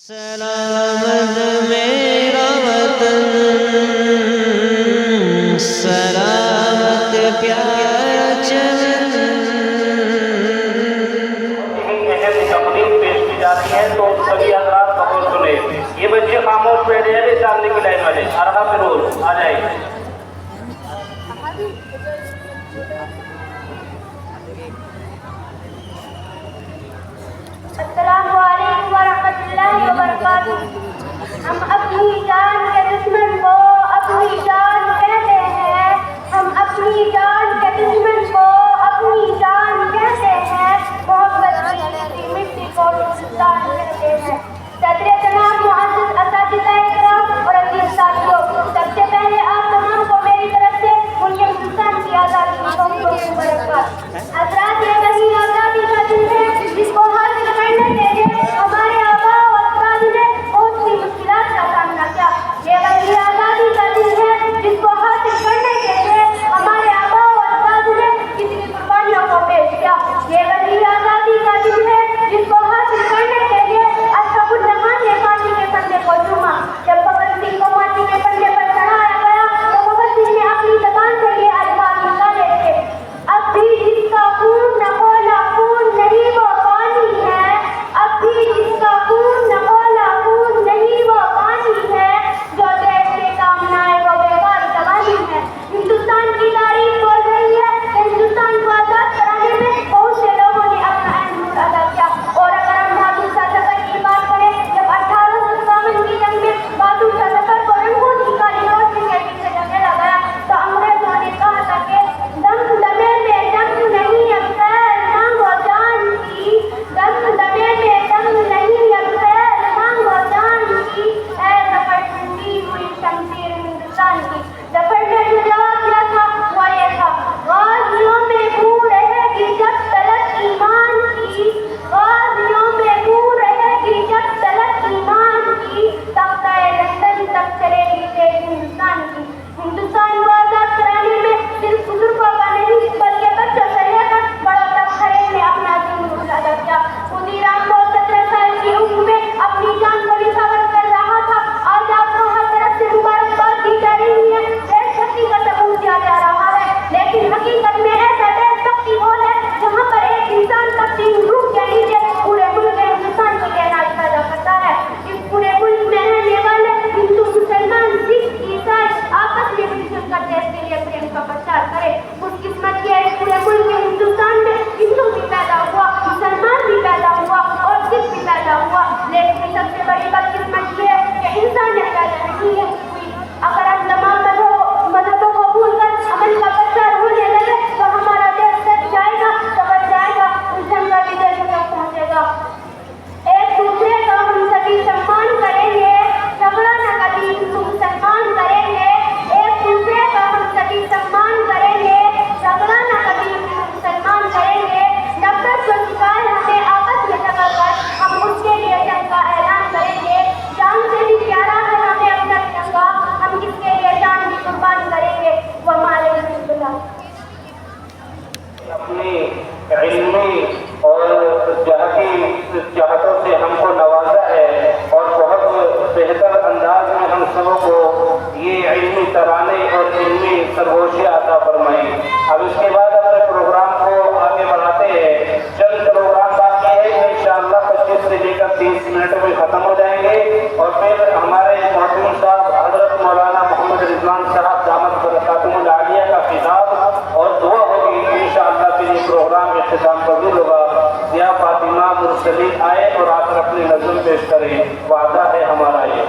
सलामत मेरा वतन, सलामत प्यारा चमन। पेश की जाती है तो सभी हजरात कबूल सुने। ये बच्चे खामोश बैठे हैं, सामने की लाइन वाले अरहा फिरोज आ जाए। अस्सलामु अलैकुम वरहमतुल्लाहि वबरकातुहू। हम अपनी जान के दुश्मन को अपनी जान कहते हैं। हम अपनी जान के दुश्मन को अपनी जान कहते हैं। मोहब्बत की मिट्टी को हिंदुस्तान कहते हैं। सदर तमाम मुअज़्ज़ज़ असातिज़ा इकराम और अज़ीज़ साथियों, सबसे पहले आप तमाम को मेरी तरफ से मुल्क हिंदुस्तान की आज़ादी की बहुत मुबारकबाद। हज़रात, ये वही आज़ादी का दिन है जिसको हासिल करने के लिए हमारे आबा और अजदाद ने बहुत सी मुश्किलात का सामना किया। ये वही आज़ादी का दिन है जिसको हासिल करने के लिए हमारे आबा और अजदाद ने कितनी कुर्बानियों को पेश किया। ये वही आज़ादी का दिन है जिसको हासिल करने के लिए असफुर्रहमान ने फांसी के फंदे को चूमा। जब भगत सिंह को फांसी के फंदे पर चढ़ाया गया तो भगत सिंह ने अपनी ज़बान से ये अल्फाज निकाले थे, अब भी जिसका खून न खोला खून नहीं वो पानी है। अब भी जिसका खून न खोला खून नहीं वो पानी है। जो देश के काम न आए वो बेकार जवानी है। हिंदुस्तान की तारीफ बोल रही है कि हिंदुस्तान को आजाद कराने में बहुत से लोगों ने अपना अहम रोल अदा किया। और अगर हम बहादुर शाह जफर की बात करें, जब 1857 की जंग में बहादुर शाह जफर को रंगून की काली रोशनी के पीछे धकेला गया तो अंग्रेजों ने कहा था कि दम दमे में दम नहीं अब खैर मांगो जान की। दम दमे में दम नहीं अब खैर मांगो जान की। ऐ जफर ठंडी हुई शमशीर हिंदुस्तान की। जफर ने जो जवाब दिया था वो ये था, गाजियों में बू रहेगी जब तलक ईमान की। गाजियों में बू रहेगी जब तलक ईमान की। तख्ता लंदन तक चलेगी तेज हिंदुस्तान की। हिंदुस्तान को आजाद कराने में सिर्फ बुजुर्गों का नहीं बल्कि बच्चों से लेकर बड़ों तक हर एक ने अपना जुनून अदा किया। खुदीराम को 17 साल की उम्र में अपनी जान को निछावर कर रहा था। आज आपको हर तरफ से मुबारकबाद दी जा रही है, देशभक्ति का सबूत दिया जा रहा है। लेकिन हकीकत में ऐसा देशभक्ति वो है जहाँ पर एक इंसान तक 3 ग्रुप के नीचे पूरे मुल्क में हिंदुस्तान की तैनात पैदा करता है। इस पूरे मुल्क में रहने वाले हिंदू मुसलमान सिख ईसाई आपस में मिलजुल कर देश के लिए प्रेम का प्रचार करे। खुशकिस्मत ये इस पूरे मुल्क में हिंदुस्तान में हिंदू भी पैदा हुआ, मुसलमान भी पैदा हुआ और सिख भी पैदा हुआ। लेकिन सबसे बड़ी बदकिस्मत ये है कि इंसानियत पैदा नहीं है हुई। अगर हम तमाम मजहबों को भूलकर अमल का प्रचार होने लगे तो हमारा देश सच जाएगा, समझ जाएगा, उलझन का विदेश तक पहुंचेगा। एक दूसरे का हम सभी सम्मान करेंगे, झगड़ा न कभी हिंदू मुसलमान करेंगे। एक दूसरे का हम सभी सम्मान करेंगे, झगड़ा न कभी हिंदू मुसलमान करेंगे। नफरत का शिकार हमें आपस में टकराकर हम उसके लिए जंग का ऐलान करेंगे। जान से भी प्यारा है हमें अपना तिरंगा, हम किसके लिए जान भी कुर्बान करेंगे। वो हमारे अपनी इल्मी और जहतों से हमको नवाजा है और बहुत बेहतर अंदाज में हम सबों को ये इल्मी तराने और इल्मी सरगोशियाँ अता फरमाई। अब इसके बाद अपने प्रोग्राम को आगे बढ़ाते हैं। चंद प्रोग्राम बाकी है, इंशाअल्लाह 25 से लेकर 30 मिनट में ख़त्म हो जाएंगे और फिर हमारे महतूम साहब हजरत मौलाना मोहम्मद रिजवान साहब दामत बरकातुहुल आलिया का खिताब और दुआ होगी। इंशाअल्लाह फिर ये प्रोग्राम इख्तिताम पज़ीर होगा। या फातिमा मुरसलीन आए और आकर अपनी नज़्म पेश करें, वादा है हमारा ये।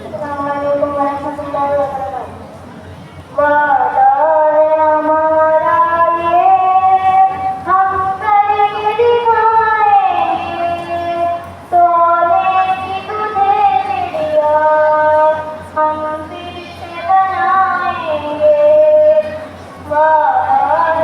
अस्सलामु अलैकुम वरहमतुल्लाहि वबरकातुहू। वादा है हमारा ये, हम करके दिखाएंगे, सोने की तुझे चिड़िया हम फिर से बनाएंगे। वादा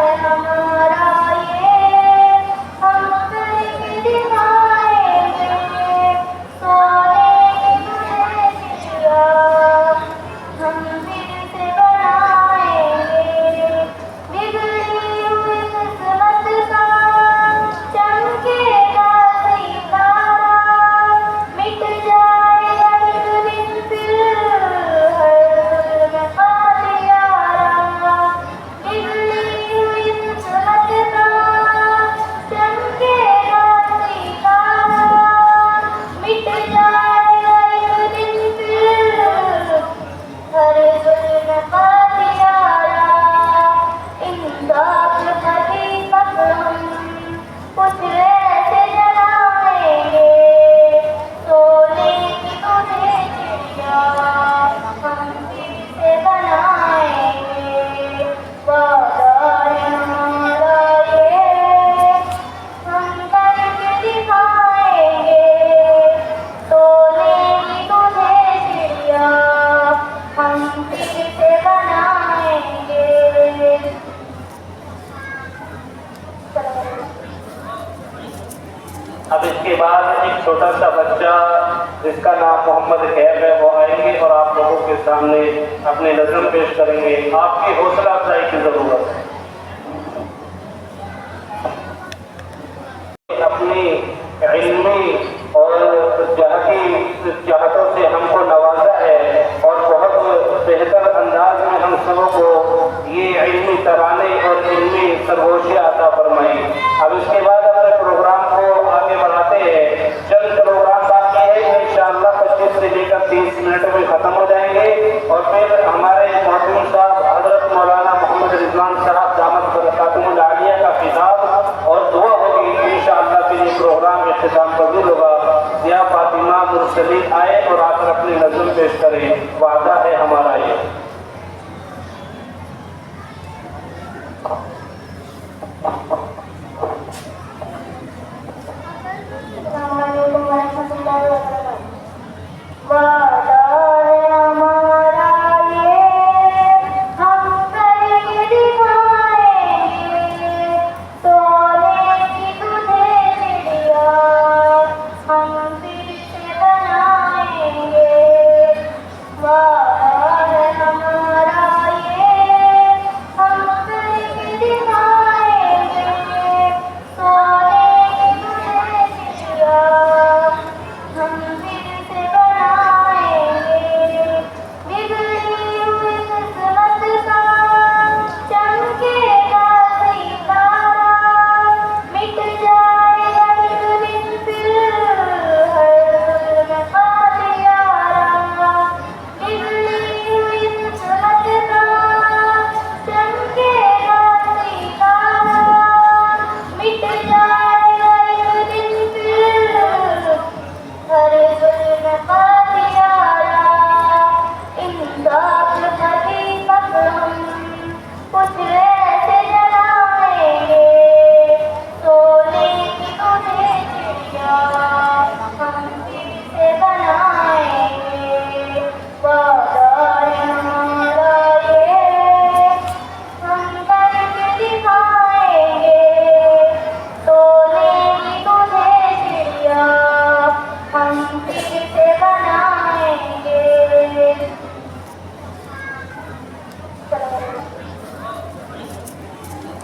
छोटा सा बच्चा जिसका नाम मोहम्मद खैर है, वो आएंगे और आप लोगों के सामने अपने नज़्म पेश करेंगे। आपकी हौसला अफजाई की ज़रूरत है। अपनी इल्मी और जहती चाहतों से हमको नवाजा है और बहुत बेहतर अंदाज में हम सबों को ये इल्मी तराने और इल्मी सरगोशियाँ अता फरमाई। अब इसके बाद अपने प्रोग्राम को आगे बढ़ाते हैं। चंद प्रोग्राम बाकी है, इंशाअल्लाह 25 से लेकर 30 मिनट में ख़त्म हो जाएंगे और फिर हमारे मोहतरम साहब हज़रत मौलाना मोहम्मद रिजवान साहब दामत बरकातुहुल आलिया का खिताब और दुआ होगी। इंशाअल्लाह फिर ये प्रोग्राम इख्तिताम कबूल होगा। या फातिमा मुरसलीन आए और आकर अपनी नज़्म पेश करें, वादा है हमारा ये।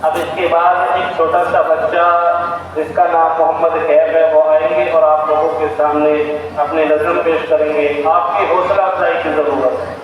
अब इसके बाद एक छोटा सा बच्चा जिसका नाम मोहम्मद खैर है, वो आएंगे और आप लोगों के सामने अपने नज़्म पेश करेंगे। आपकी हौसला अफजाई की ज़रूरत है।